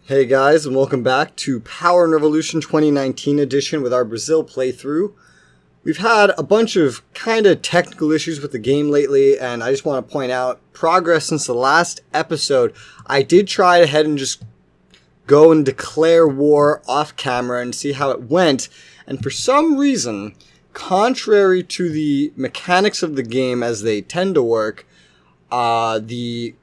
Hey guys, and welcome back to Power and Revolution 2019 edition with our Brazil playthrough. We've had a bunch of kind of technical issues with the game lately, and I just want to point out progress since the last episode. I did try to head and just go and declare war off camera and see how it went, and for some reason, contrary to the mechanics of the game as they tend to work, the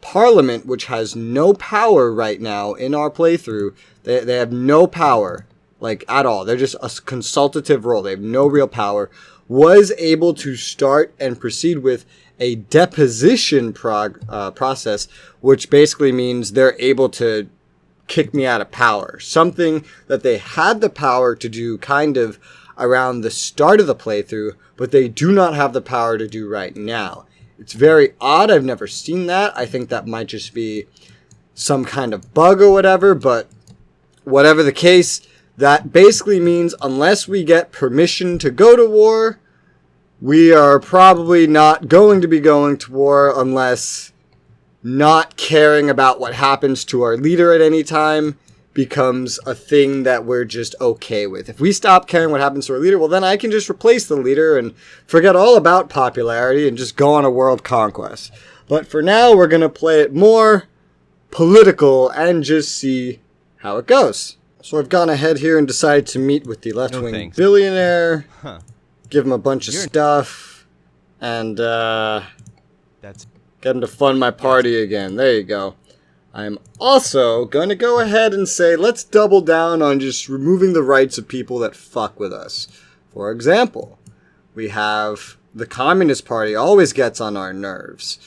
Parliament, which has no power right now in our playthrough, they have no power, like, at all. They're just a consultative role. They have no real power. Was able to start and proceed with a deposition process, which basically means they're able to kick me out of power. Something that they had the power to do kind of around the start of the playthrough, but they do not have the power to do right now. It's very odd. I've never seen that. I think that might just be some kind of bug or whatever, but whatever the case, that basically means unless we get permission to go to war, we are probably not going to be going to war unless not caring about what happens to our leader at any time becomes a thing that we're just okay with. If we stop caring what happens to our leader, well, then I can just replace the leader and forget all about popularity and just go on a world conquest. But for now, we're going to play it more political and just see how it goes. So I've gone ahead here and decided to meet with the left-wing billionaire, give him a bunch of stuff, and get him to fund my party again. There you go. I'm also going to go ahead and say, let's double down on just removing the rights of people that fuck with us. For example, we have the Communist Party always gets on our nerves.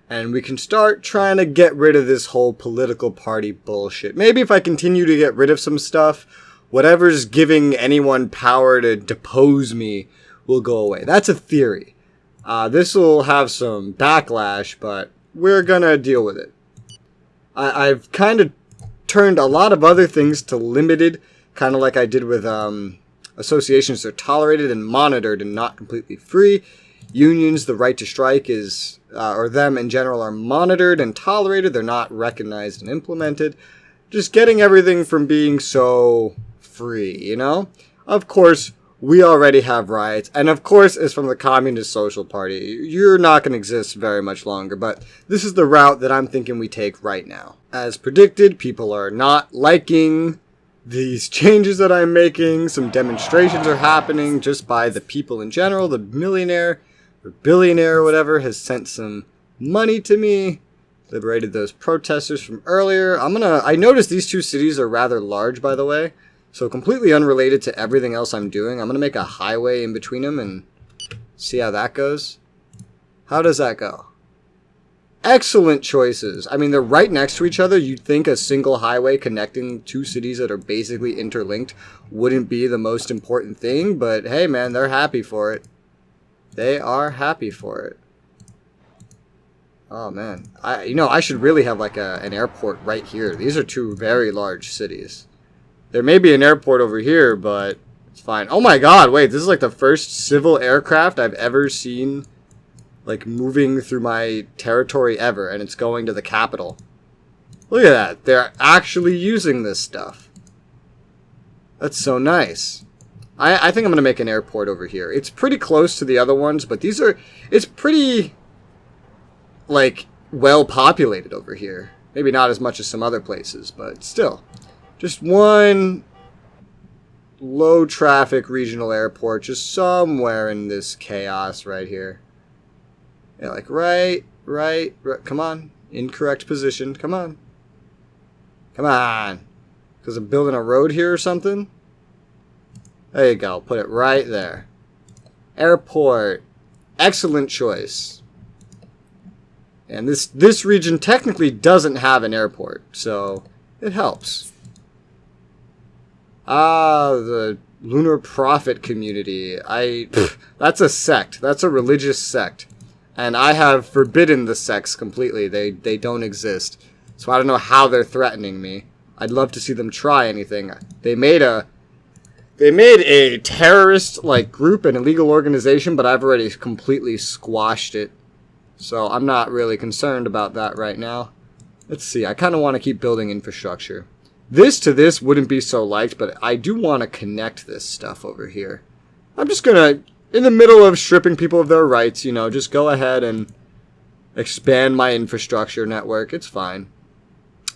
And we can start trying to get rid of this whole political party bullshit. Maybe if I continue to get rid of some stuff, whatever's giving anyone power to depose me will go away. That's a theory. This will have some backlash, but we're going to deal with it. I've kind of turned a lot of other things to limited, kind of like I did with associations. They're tolerated and monitored and not completely free. Unions, the right to strike is, or them in general, are monitored and tolerated. They're not recognized and implemented. Just getting everything from being so free, you know? Of course, we already have riots, and of course it's from the Communist Social Party. You're not going to exist very much longer, but this is the route that I'm thinking we take right now. As predicted, people are not liking these changes that I'm making. Some demonstrations are happening just by the people in general. The millionaire, or billionaire, or whatever, has sent some money to me. Liberated those protesters from earlier. I noticed these two cities are rather large, by the way. So completely unrelated to everything else I'm doing. I'm going to make a highway in between them and see how that goes. How does that go? Excellent choices. I mean, they're right next to each other. You'd think a single highway connecting two cities that are basically interlinked wouldn't be the most important thing. But hey, man, they're happy for it. They are happy for it. Oh, man. I should really have like an airport right here. These are two very large cities. There may be an airport over here, but it's fine. Oh my god, wait, this is like the first civil aircraft I've ever seen, like, moving through my territory ever, and it's going to the capital. Look at that. They're actually using this stuff. That's so nice. I think I'm going to make an airport over here. It's pretty close to the other ones, but it's pretty, like, well populated over here. Maybe not as much as some other places, but still. Just one low traffic regional airport, just somewhere in this chaos right here. Yeah, like right, come on. Incorrect position, come on. Come on. Because I'm building a road here or something? There you go, put it right there. Airport, excellent choice. And this region technically doesn't have an airport, so it helps. The Lunar Prophet community. That's a sect. That's a religious sect. And I have forbidden the sects completely. They don't exist. So I don't know how they're threatening me. I'd love to see them try anything. They made a terrorist like group, an illegal organization, but I've already completely squashed it. So I'm not really concerned about that right now. Let's see. I kind of want to keep building infrastructure. This to this wouldn't be so liked, but I do want to connect this stuff over here. I'm just going to, in the middle of stripping people of their rights, you know, just go ahead and expand my infrastructure network. It's fine.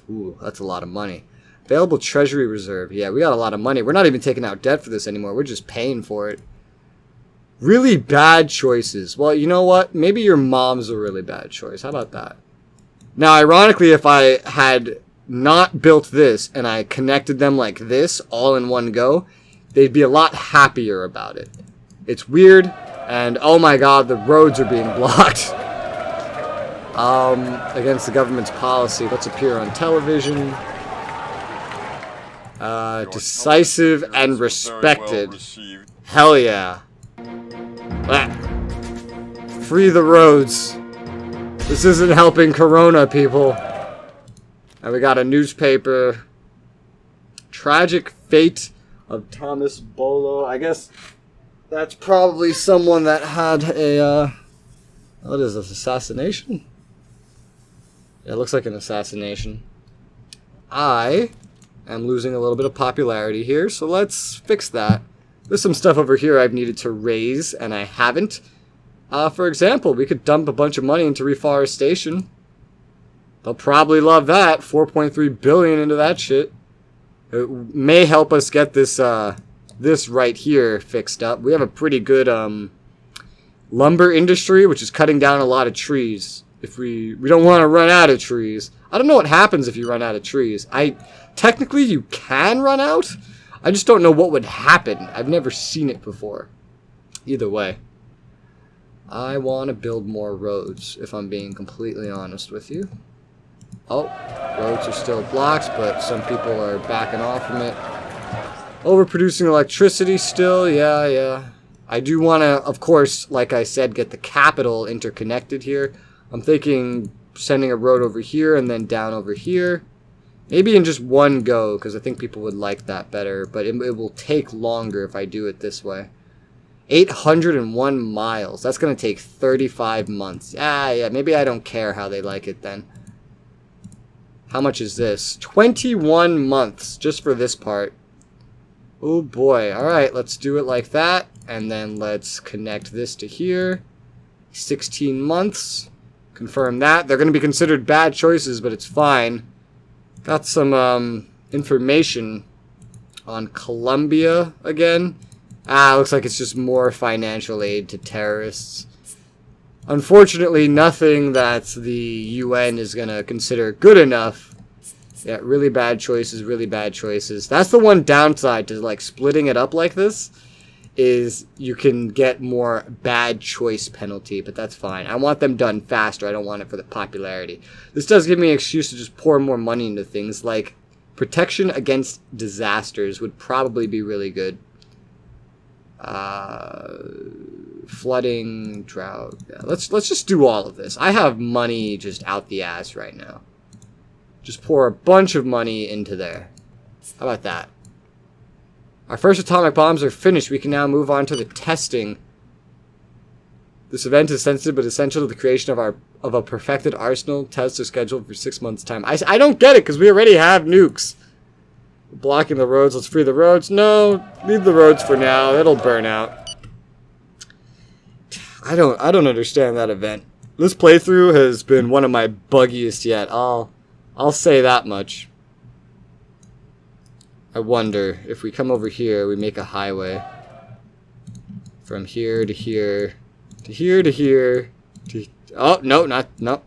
Ooh, that's a lot of money. Available treasury reserve. Yeah, we got a lot of money. We're not even taking out debt for this anymore. We're just paying for it. Really bad choices. Well, you know what? Maybe your mom's a really bad choice. How about that? Now, ironically, if I had not built this and I connected them like this all in one go, they'd be a lot happier about it. It's weird, and oh my god, the roads are being blocked. Against the government's policy. Let's appear on television. Decisive and respected. Hell yeah. Free the roads. This isn't helping Corona, people. And we got a newspaper. Tragic fate of Thomas Bolo. I guess that's probably someone that had a, what is this, assassination? Yeah, it looks like an assassination. I am losing a little bit of popularity here, so let's fix that. There's some stuff over here I've needed to raise, and I haven't. For example, we could dump a bunch of money into reforestation. They'll probably love that. 4.3 billion into that shit. It may help us get this this right here fixed up. We have a pretty good lumber industry, which is cutting down a lot of trees. If we don't want to run out of trees. I don't know what happens if you run out of trees. Technically you can run out. I just don't know what would happen. I've never seen it before. Either way. I want to build more roads, if I'm being completely honest with you. Oh, roads are still blocked, but some people are backing off from it. Overproducing electricity still, yeah. I do want to, of course, like I said, get the capital interconnected here. I'm thinking sending a road over here and then down over here. Maybe in just one go, because I think people would like that better. But it will take longer if I do it this way. 801 miles. That's going to take 35 months. Yeah, maybe I don't care how they like it then. How much is this? 21 months just for this part. Oh boy. Alright, let's do it like that. And then let's connect this to here. 16 months. Confirm that. They're going to be considered bad choices, but it's fine. Got some information on Colombia again. Looks like it's just more financial aid to terrorists. Unfortunately, nothing that the UN is going to consider good enough. Yeah, really bad choices, really bad choices. That's the one downside to like splitting it up like this, is you can get more bad choice penalty, but that's fine. I want them done faster. I don't want it for the popularity. This does give me an excuse to just pour more money into things like protection against disasters would probably be really good. Flooding, drought. Yeah, let's just do all of this. I have money just out the ass right now. Just pour a bunch of money into there. How about that? Our first atomic bombs are finished. We can now move on to the testing. This event is sensitive but essential to the creation of a perfected arsenal. Tests are scheduled for 6 months' time. I don't get it because we already have nukes. Blocking the roads. Let's free the roads. No, leave the roads for now. It'll burn out. I don't understand that event. This playthrough has been one of my buggiest yet. I'll say that much. I wonder if we come over here, we make a highway from here to here to here to here to. Oh no, no.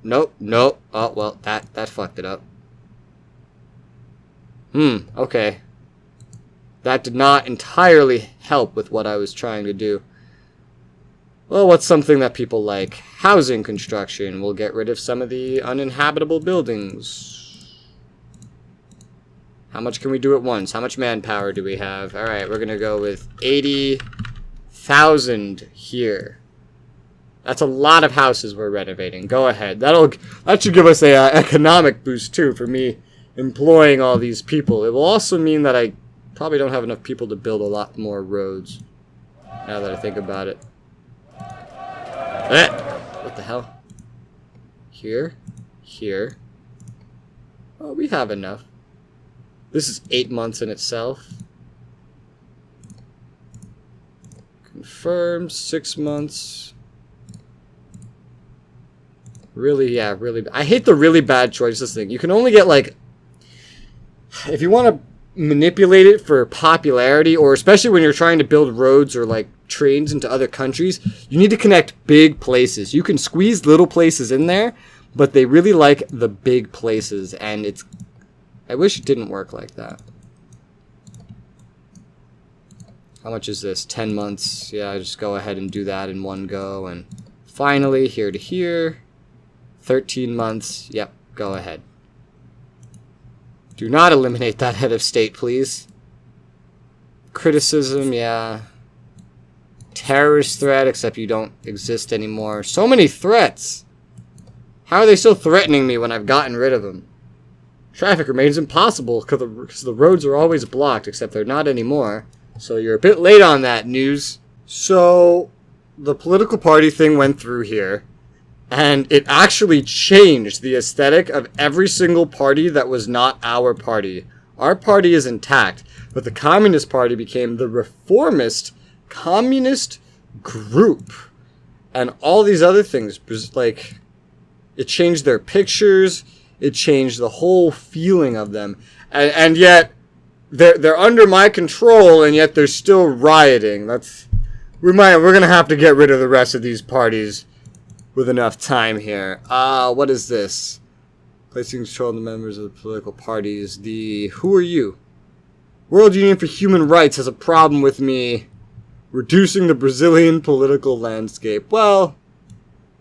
Oh well, that fucked it up. Okay. That did not entirely help with what I was trying to do. Well, what's something that people like? Housing construction. We'll get rid of some of the uninhabitable buildings. How much can we do at once? How much manpower do we have? Alright, we're gonna go with 80,000 here. That's a lot of houses we're renovating. Go ahead. That should give us a economic boost too for me employing all these people. It will also mean that I probably don't have enough people to build a lot more roads. Now that I think about it. What the hell? Here. Oh, we have enough. This is 8 months in itself. Confirm, 6 months. Really, yeah, really. I hate the really bad choices thing. You can only get, like, if you want to manipulate it for popularity, or especially when you're trying to build roads or, like, trains into other countries, you need to connect big places. You can squeeze little places in there, but they really like the big places, and it's... I wish it didn't work like that. How much is this? 10 months. Yeah, just go ahead and do that in one go, and finally, here to here. 13 months. Yep, go ahead. Do not eliminate that head of state, please. Criticism, yeah. Terrorist threat, except you don't exist anymore. So many threats. How are they still threatening me when I've gotten rid of them? Traffic remains impossible because the roads are always blocked, except they're not anymore. So you're a bit late on that, news. So the political party thing went through here. And it actually changed the aesthetic of every single party that was not our party. Our party is intact, but the Communist Party became the reformist communist group. And all these other things, like, it changed their pictures, it changed the whole feeling of them. And yet, they're under my control, and yet they're still rioting. We're going to have to get rid of the rest of these parties with enough time here. What is this? Placing control of the members of the political parties. Who are you? World Union for Human Rights has a problem with me reducing the Brazilian political landscape. Well,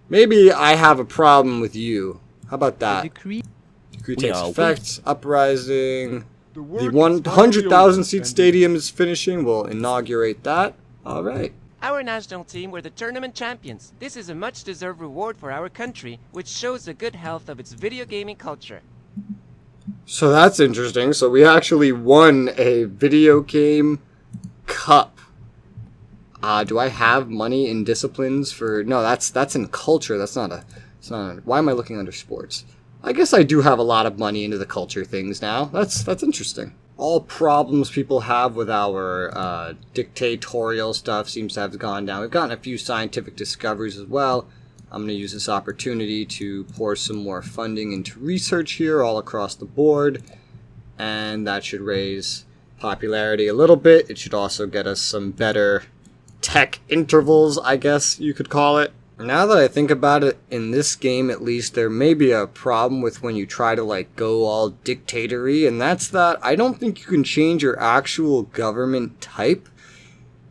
maybe I have a problem with you. How about that? Decree takes effect. Uprising. The 100,000 seat stadium is finishing. We'll inaugurate that. All right. Our national team were the tournament champions. This is a much-deserved reward for our country, which shows the good health of its video gaming culture. So that's interesting. So we actually won a video game cup. Do I have money in disciplines for... No, that's in culture. That's not a... Why am I looking under sports? I guess I do have a lot of money into the culture things now. That's interesting. All problems people have with our dictatorial stuff seems to have gone down. We've gotten a few scientific discoveries as well. I'm going to use this opportunity to pour some more funding into research here all across the board. And that should raise popularity a little bit. It should also get us some better tech intervals, I guess you could call it. Now that I think about it, in this game at least, there may be a problem with when you try to, like, go all dictatory, and that's that I don't think you can change your actual government type.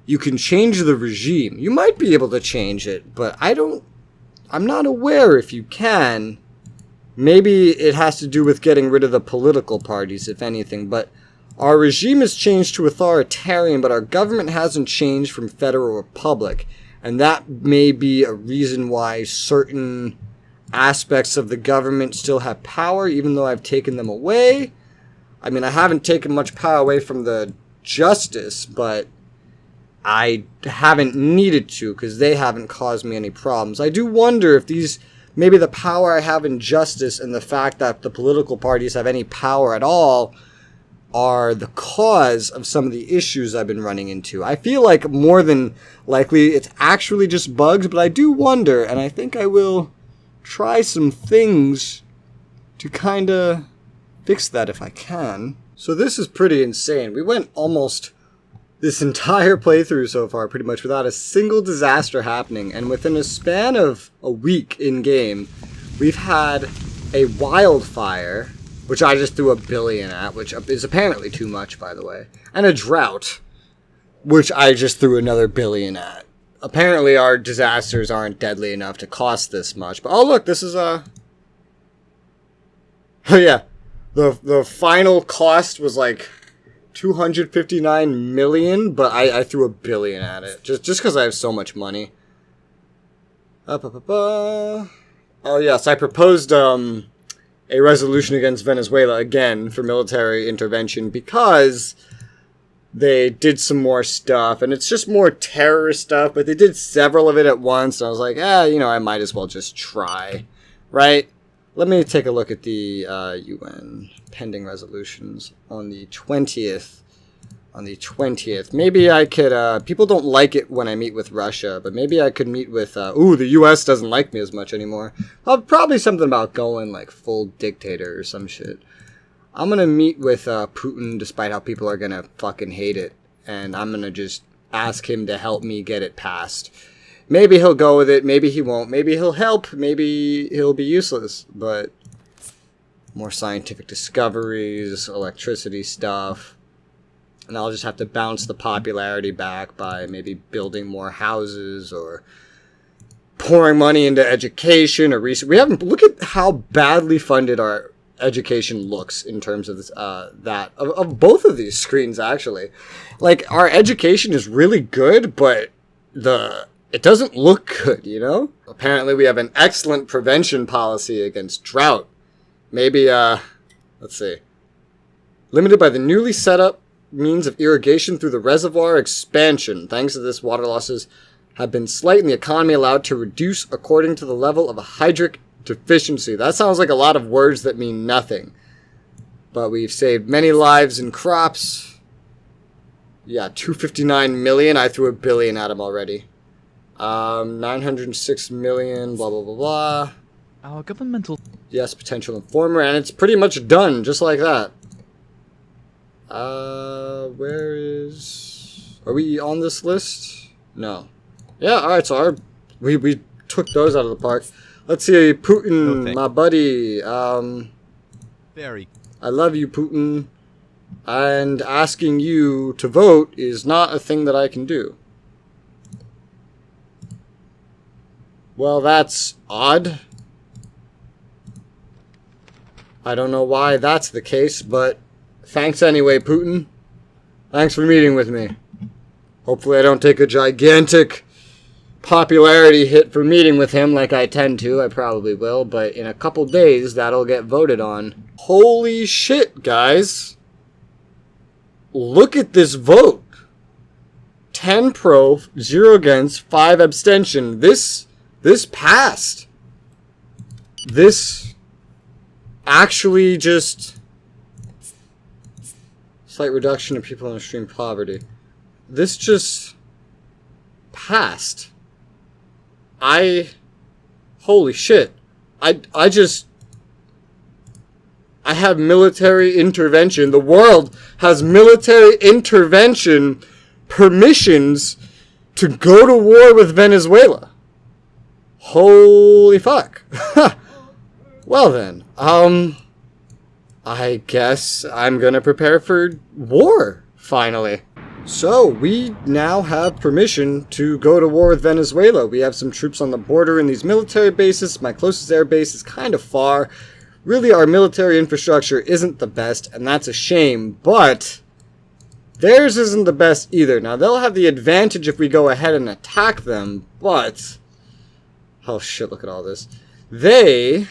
You can change the regime. You might be able to change it, but I'm not aware if you can. Maybe it has to do with getting rid of the political parties, if anything, but our regime has changed to authoritarian, but our government hasn't changed from federal republic. And that may be a reason why certain aspects of the government still have power, even though I've taken them away. I mean, I haven't taken much power away from the justice, but I haven't needed to because they haven't caused me any problems. I do wonder if maybe the power I have in justice and the fact that the political parties have any power at all are the cause of some of the issues I've been running into. I feel like more than likely it's actually just bugs, but I do wonder, and I think I will try some things to kind of fix that if I can. So this is pretty insane. We went almost this entire playthrough so far pretty much without a single disaster happening, and within a span of a week in-game, we've had a wildfire, which I just threw $1 billion at, which is apparently too much, by the way. And a drought, which I just threw another $1 billion at. Apparently our disasters aren't deadly enough to cost this much. But oh look, this is a... Oh yeah, the final cost was like 259 million, but I threw $1 billion at it. Just because I have so much money. Oh yes, I proposed... a resolution against Venezuela again for military intervention because they did some more stuff, and it's just more terrorist stuff, but they did several of it at once, and I was like, I might as well just try, right? let me take a look at the UN pending resolutions on the 20th. On the 20th. Maybe I could, people don't like it when I meet with Russia, but maybe I could meet with, the US doesn't like me as much anymore. Probably something about going, like, full dictator or some shit. I'm gonna meet with, Putin, despite how people are gonna fucking hate it, and I'm gonna just ask him to help me get it passed. Maybe he'll go with it, maybe he won't, maybe he'll help, maybe he'll be useless, but more scientific discoveries, electricity stuff. And I'll just have to bounce the popularity back by maybe building more houses or pouring money into education or research. We haven't. Look at how badly funded our education looks in terms of this, of both of these screens. Actually, like our education is really good, but it doesn't look good. You know. Apparently, we have an excellent prevention policy against drought. Maybe let's see. Limited by the newly set up means of irrigation through the reservoir expansion. Thanks to this, water losses have been slight and the economy allowed to reduce according to the level of a hydric deficiency. That sounds like a lot of words that mean nothing. But we've saved many lives and crops. Yeah, 259 million. I threw a billion at him already. 906 million, blah, blah, blah, blah. Our governmental... Yes, potential informer, and it's pretty much done, just like that. Where is... Are we on this list? No. Yeah, alright, so we took those out of the park. Let's see, Putin, my buddy. Very. I love you, Putin. And asking you to vote is not a thing that I can do. Well, that's odd. I don't know why that's the case, but thanks anyway, Putin. Thanks for meeting with me. Hopefully I don't take a gigantic popularity hit for meeting with him like I tend to. I probably will, but in a couple days that'll get voted on. Holy shit, guys. Look at this vote. 10 pro, 0 against, 5 abstention. This passed. This actually just... Slight reduction of people in extreme poverty. This just passed. Holy shit. I have military intervention. The world has military intervention permissions to go to war with Venezuela. Holy fuck. Well then, I guess I'm gonna prepare for war, finally. So, we now have permission to go to war with Venezuela. We have some troops on the border in these military bases. My closest air base is kind of far. Really, our military infrastructure isn't the best, and that's a shame, but theirs isn't the best either. Now, they'll have the advantage if we go ahead and attack them, but... Oh shit, look at all this. They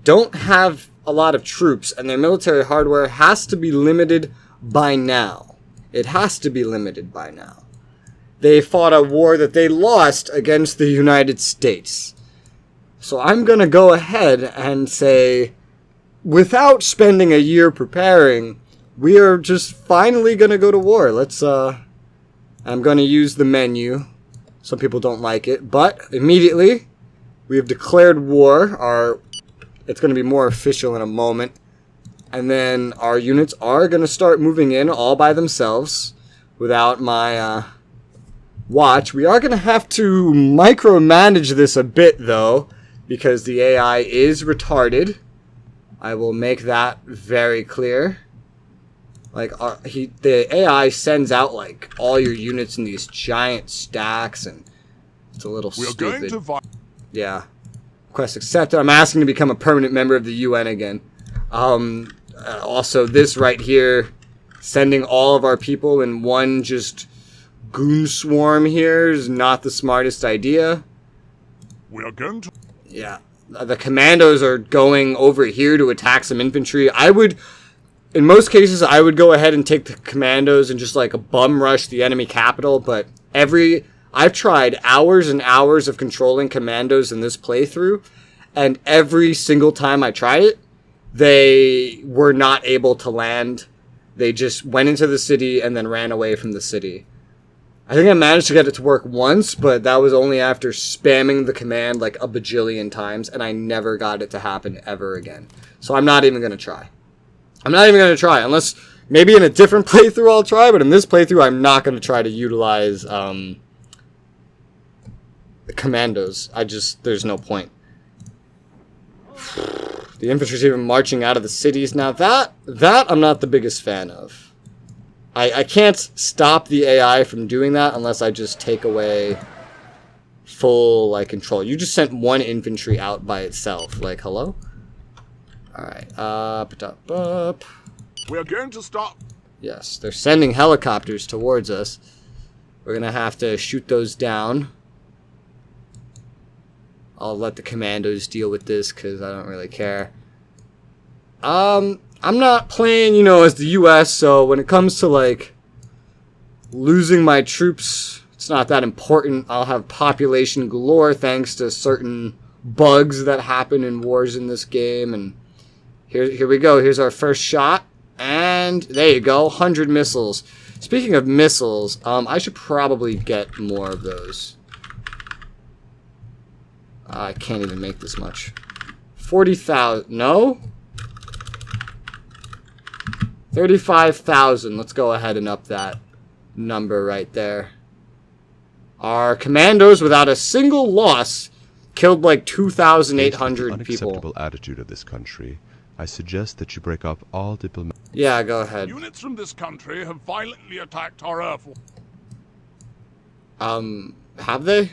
don't have a lot of troops, and their military hardware has to be limited by now. It has to be limited by now. They fought a war that they lost against the United States. So I'm going to go ahead and say, without spending a year preparing, we are just finally going to go to war. I'm going to use the menu. Some people don't like it, but immediately we have declared war. It's going to be more official in a moment. And then our units are going to start moving in all by themselves without my watch. We are going to have to micromanage this a bit, though, because the AI is retarded. I will make that very clear. Like, the AI sends out, like, all your units in these giant stacks, and it's a little stupid. Yeah. Request accepted. I'm asking to become a permanent member of the UN again. Also, this right here, sending all of our people in one just goon swarm here is not the smartest idea. We are going to... Yeah. The commandos are going over here to attack some infantry. In most cases, I would go ahead and take the commandos and just like bum rush the enemy capital, but I've tried hours and hours of controlling commandos in this playthrough, and every single time I tried it, they were not able to land. They just went into the city and then ran away from the city. I think I managed to get it to work once, but that was only after spamming the command like a bajillion times, and I never got it to happen ever again. So I'm not even going to try. I'm not even going to try, unless maybe in a different playthrough I'll try, but in this playthrough I'm not going to try to utilize the commandos. There's no point. The infantry's even marching out of the cities. Now that I'm not the biggest fan of. I can't stop the AI from doing that unless I just take away full like control. You just sent one infantry out by itself. Like, hello? Alright, up. We're going to stop. Yes, they're sending helicopters towards us. We're gonna have to shoot those down. I'll let the commandos deal with this because I don't really care. I'm not playing, you know, as the US, so when it comes to, like, losing my troops, it's not that important. I'll have population galore thanks to certain bugs that happen in wars in this game. And here we go. Here's our first shot. And there you go, 100 missiles. Speaking of missiles, I should probably get more of those. I can't even make this much. 40,000, no? 35,000. Let's go ahead and up that number right there. Our commandos, without a single loss, killed like 2,800 people. Unacceptable attitude of this country. I suggest that you break up all diplomatic. Yeah, go ahead. Units from this country have violently attacked our Air Force. Have they?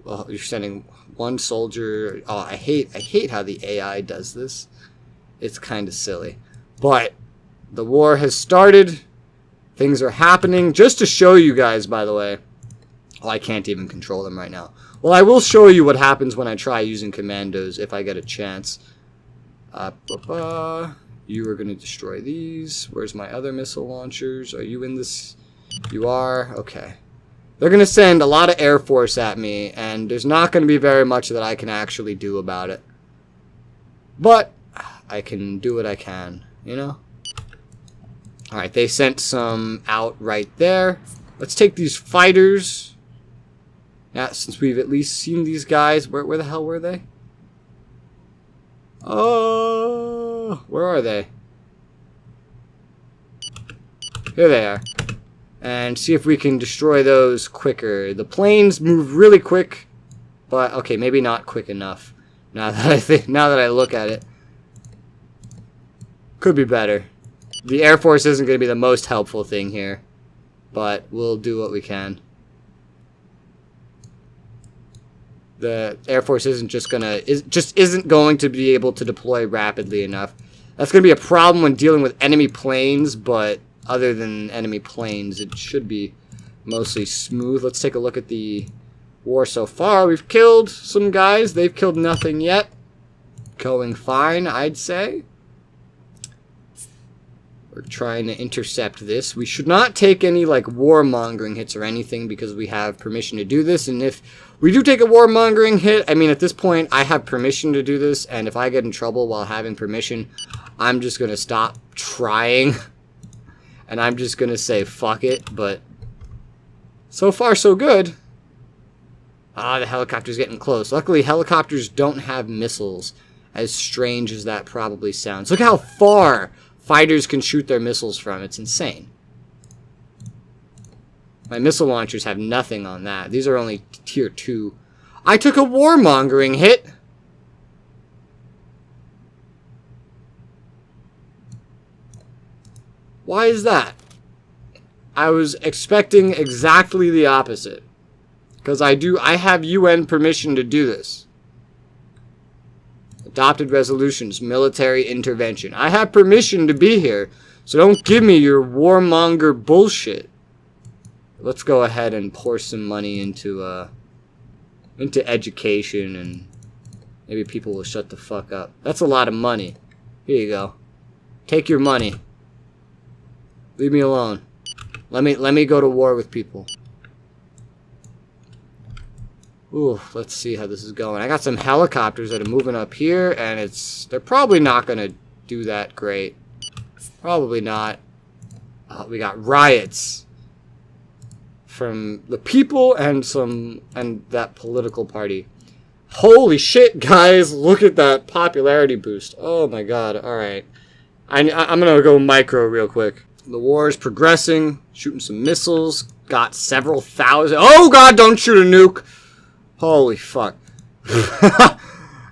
Well, you're sending one soldier. Oh, I hate how the AI does this. It's kind of silly. But the war has started. Things are happening. Just to show you guys, by the way. Oh, I can't even control them right now. Well, I will show you what happens when I try using commandos if I get a chance. You are going to destroy these. Where's my other missile launchers? Are you in this? You are? Okay. They're going to send a lot of Air Force at me, and there's not going to be very much that I can actually do about it. But I can do what I can, you know? Alright, they sent some out right there. Let's take these fighters. Now, since we've at least seen these guys, where the hell were they? Oh, where are they? Here they are. And see if we can destroy those quicker. The planes move really quick, but okay, maybe not quick enough. Now that I look at it, could be better. The Air Force isn't going to be the most helpful thing here, but we'll do what we can. The Air Force isn't going to be able to deploy rapidly enough. That's going to be a problem when dealing with enemy planes, but other than enemy planes, it should be mostly smooth. Let's take a look at the war so far. We've killed some guys. They've killed nothing yet. Going fine, I'd say. We're trying to intercept this. We should not take any like warmongering hits or anything because we have permission to do this. And if we do take a warmongering hit, I mean at this point I have permission to do this, and if I get in trouble while having permission, I'm just going to stop trying. And I'm just going to say fuck it, but so far so good. Ah, the helicopter's getting close. Luckily helicopters don't have missiles, as strange as that probably sounds. Look how far fighters can shoot their missiles from. It's insane. My missile launchers have nothing on that. These are only tier 2. I took a warmongering hit. Why is that? I was expecting exactly the opposite. Because I have UN permission to do this. Adopted resolutions, military intervention. I have permission to be here, so don't give me your warmonger bullshit. Let's go ahead and pour some money into education, and maybe people will shut the fuck up. That's a lot of money. Here you go. Take your money. Leave me alone. Let me go to war with people. Ooh, let's see how this is going. I got some helicopters that are moving up here, and they're probably not going to do that great. Probably not. We got riots from the people and that political party. Holy shit, guys! Look at that popularity boost. Oh my god! All right, I'm gonna go micro real quick. The war is progressing. Shooting some missiles. Got several thousand. Oh god! Don't shoot a nuke. Holy fuck.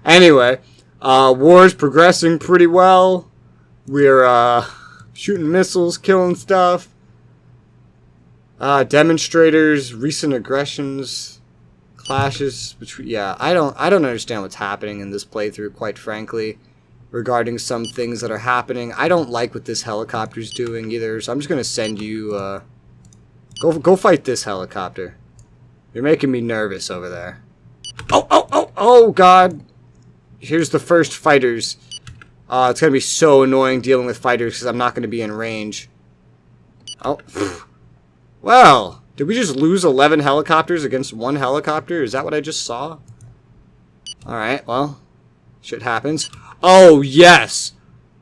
Anyway, war is progressing pretty well. We're shooting missiles, killing stuff. Demonstrators, recent aggressions, clashes between. Yeah, I don't understand what's happening in this playthrough, quite frankly, regarding some things that are happening. I don't like what this helicopter's doing either, so I'm just gonna send you. Go fight this helicopter. You're making me nervous over there. Oh god. Here's the first fighters. It's going to be so annoying dealing with fighters because I'm not going to be in range. Oh. Well, did we just lose 11 helicopters against one helicopter? Is that what I just saw? Alright, well, shit happens. Oh, yes!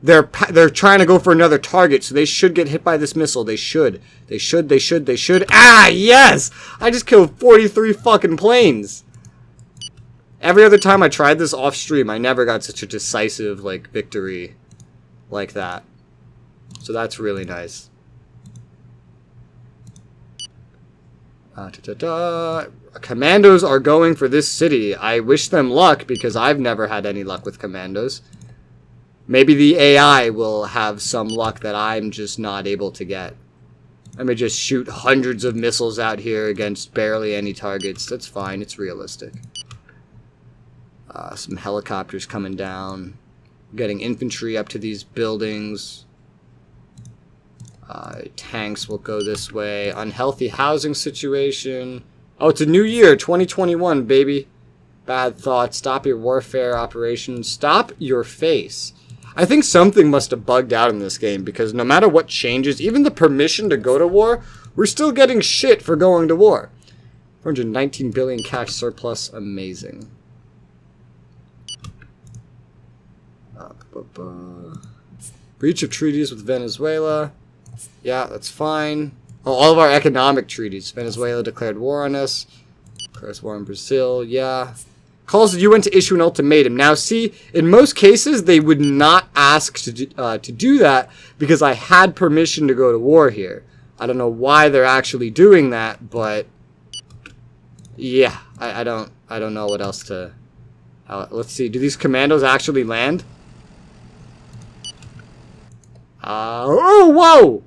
They're trying to go for another target, so they should get hit by this missile. They should. They should. Ah, yes! I just killed 43 fucking planes! Every other time I tried this off stream, I never got such a decisive, like, victory like that. So that's really nice. Commandos are going for this city. I wish them luck because I've never had any luck with commandos. Maybe the AI will have some luck that I'm just not able to get. Let me just shoot hundreds of missiles out here against barely any targets. That's fine. It's realistic. Some helicopters coming down. Getting infantry up to these buildings. Tanks will go this way. Unhealthy housing situation. Oh, it's a new year. 2021, baby. Bad thoughts. Stop your warfare operations. Stop your face. I think something must have bugged out in this game because no matter what changes, even the permission to go to war, we're still getting shit for going to war. 419 billion cash surplus. Amazing. Breach of treaties with Venezuela. Yeah, that's fine. Oh, all of our economic treaties. Venezuela declared war on us. Declares war on Brazil. Yeah. Calls the UN to issue an ultimatum. Now, see, in most cases, they would not ask to do that because I had permission to go to war here. I don't know why they're actually doing that, but yeah, I don't know what else to. Let's see. Do these commandos actually land? Oh, whoa!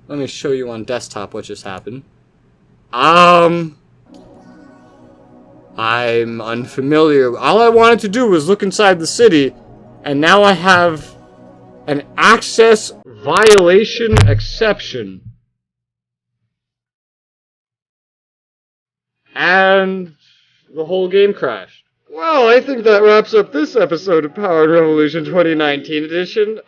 Let me show you on desktop what just happened. I'm unfamiliar. All I wanted to do was look inside the city, and now I have an access violation exception. And the whole game crashed. Well, I think that wraps up this episode of Powered Revolution 2019 edition.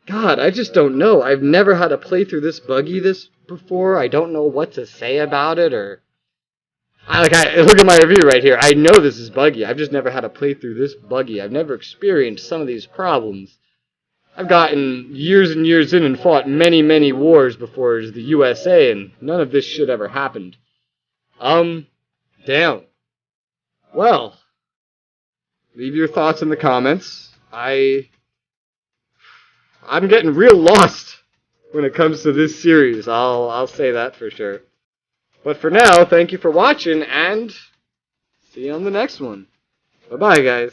God, I just don't know. I've never had a playthrough this buggy before. I don't know what to say about it, or... look at my review right here. I know this is buggy. I've just never had a playthrough this buggy. I've never experienced some of these problems. I've gotten years and years in and fought many, many wars before as the USA, and none of this shit ever happened. Damn. Well, leave your thoughts in the comments. I'm getting real lost when it comes to this series. I'll say that for sure. But for now, thank you for watching, and see you on the next one. Bye-bye, guys.